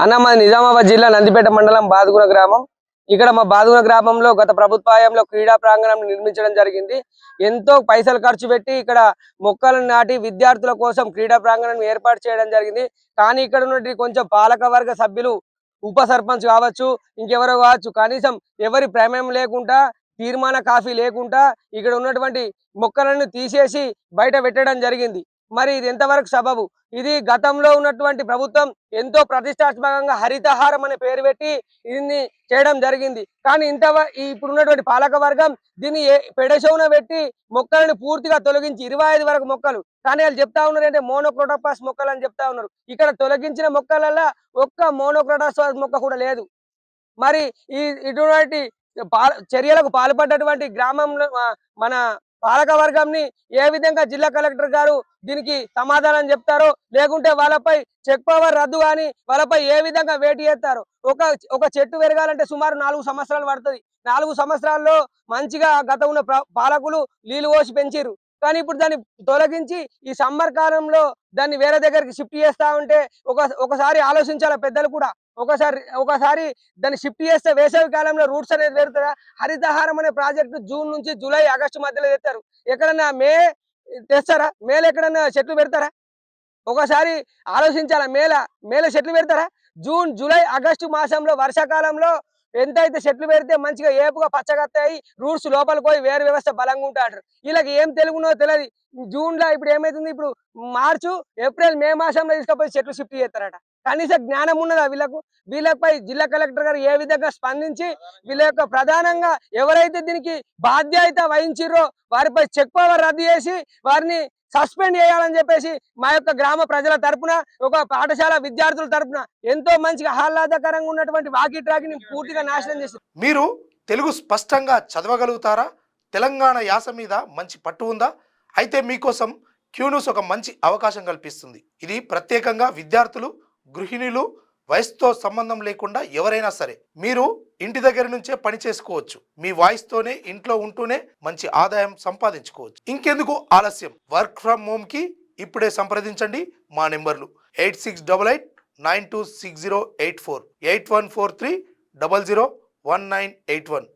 అన్న మాది నిజామాబాద్ జిల్లా నందిపేట మండలం బాదుగున గ్రామం. ఇక్కడ మా బాదుగున గ్రామంలో గత ప్రభుత్వ హయాంలో క్రీడా ప్రాంగణం నిర్మించడం జరిగింది. ఎంతో పైసలు ఖర్చు పెట్టి ఇక్కడ మొక్కలను నాటి విద్యార్థుల కోసం క్రీడా ప్రాంగణం ఏర్పాటు చేయడం జరిగింది. కానీ ఇక్కడ ఉన్నటువంటి కొంచెం పాలకవర్గ సభ్యులు, ఉప సర్పంచ్ కావచ్చు, ఇంకెవరో కావచ్చు, కనీసం ఎవరి ప్రమేయం లేకుండా, తీర్మాన కాఫీ లేకుండా ఇక్కడ ఉన్నటువంటి మొక్కలను తీసేసి బయట పెట్టడం జరిగింది. మరి ఇది ఎంతవరకు సబబు? ఇది గతంలో ఉన్నటువంటి ప్రభుత్వం ఎంతో ప్రతిష్టాత్మకంగా హరితహారం అనే పేరు పెట్టి దీన్ని చేయడం జరిగింది. కానీ ఇప్పుడున్నటువంటి పాలక వర్గం దీన్ని పెడచెవున పెట్టి మొక్కలను పూర్తిగా తొలగించి 25 వరకు మొక్కలు, కానీ వాళ్ళు చెప్తా ఉన్నారు అంటే మోనోక్రోటోపాస్ మొక్కలు అని చెప్తా ఉన్నారు. ఇక్కడ తొలగించిన మొక్కలలో ఒక్క మోనోక్రోటోపాస్ మొక్క కూడా లేదు. మరి ఇటువంటి చర్యలకు పాల్పడ్డటువంటి గ్రామంలో మన పాలక వర్గంని ఏ విధంగా జిల్లా కలెక్టర్ గారు దీనికి సమాధానం చెప్తారో, లేకుంటే వాళ్ళపై చెక్ పవర్ రద్దు కానీ వాళ్ళపై ఏ విధంగా వేటు చేస్తారో. ఒక చెట్టు పెరగాలంటే సుమారు 4 సంవత్సరాలు పడుతుంది. 4 సంవత్సరాల్లో మంచిగా గత ఉన్న పాలకులు నీళ్లు పోసి పెంచిర్రు. కానీ ఇప్పుడు దాన్ని తొలగించి ఈ సమ్మర్ కాలంలో దాన్ని వేరే దగ్గరికి షిఫ్ట్ చేస్తా ఉంటే ఒకసారి ఆలోచించాలి పెద్దలు కూడా. ఒకసారి దాన్ని షిఫ్ట్ చేస్తే వేసవి కాలంలో రూట్స్ అనేది పెరుగుతుందా? హరితహారం అనే ప్రాజెక్టు జూన్ నుంచి జూలై, ఆగస్టు మధ్యలో తెస్తారు. ఎక్కడన్నా తెస్తారా? మేలో ఎక్కడన్నా చెట్లు పెడతారా? ఒకసారి ఆలోచించాలా. మేల చెట్లు పెడతారా? జూన్, జూలై, ఆగస్టు మాసంలో వర్షాకాలంలో ఎంతైతే చెట్లు పెడితే మంచిగా ఏపుగా పచ్చగత్తాయి, రూట్స్ లోపలికి పోయి వేరు వ్యవస్థ బలంగా ఉంటారు. వీళ్ళకి ఏం తెలుగునో తెలియదు. జూన్లో ఇప్పుడు ఏమైతుంది, ఇప్పుడు మార్చు, ఏప్రిల్, మే మాసంలో తీసుకుపోయి చెట్లు షిఫ్ట్ చేస్తారట. కనీస జ్ఞానం ఉన్నదా వీళ్ళకు? వీళ్ళపై జిల్లా కలెక్టర్ గారు ఏ విధంగా స్పందించి వీళ్ళ యొక్క ప్రధానంగా ఎవరైతే దీనికి బాధ్యత వహించిర్రో వారిపై చెక్ పవర్ రద్దు చేసి వారిని సస్పెండ్ చేయాలని చెప్పేసి మా యొక్క గ్రామ ప్రజల తరపున, ఒక పాఠశాల విద్యార్థుల తరపున ఎంతో మంచిగా ఆహ్లాదకరంగా ఉన్నటువంటి వాకీ ట్రాక్ని పూర్తిగా నాశనం చేసి. మీరు తెలుగు స్పష్టంగా చదవగలుగుతారా? తెలంగాణ యాస మీద మంచి పట్టు ఉందా? అయితే మీకోసం క్యూన్యూస్ ఒక మంచి అవకాశం కల్పిస్తుంది. ఇది ప్రత్యేకంగా విద్యార్థులు, గృహిణులు, వయసుతో సంబంధం లేకుండా ఎవరైనా సరే మీరు ఇంటి దగ్గర నుంచే పని చేసుకోవచ్చు. మీ వాయిస్తోనే ఇంట్లో ఉంటూనే మంచి ఆదాయం సంపాదించుకోవచ్చు. ఇంకెందుకు ఆలస్యం? వర్క్ ఫ్రమ్ హోమ్ కి ఇప్పుడే సంప్రదించండి. మా నెంబర్లు 8688926084, 8143001981.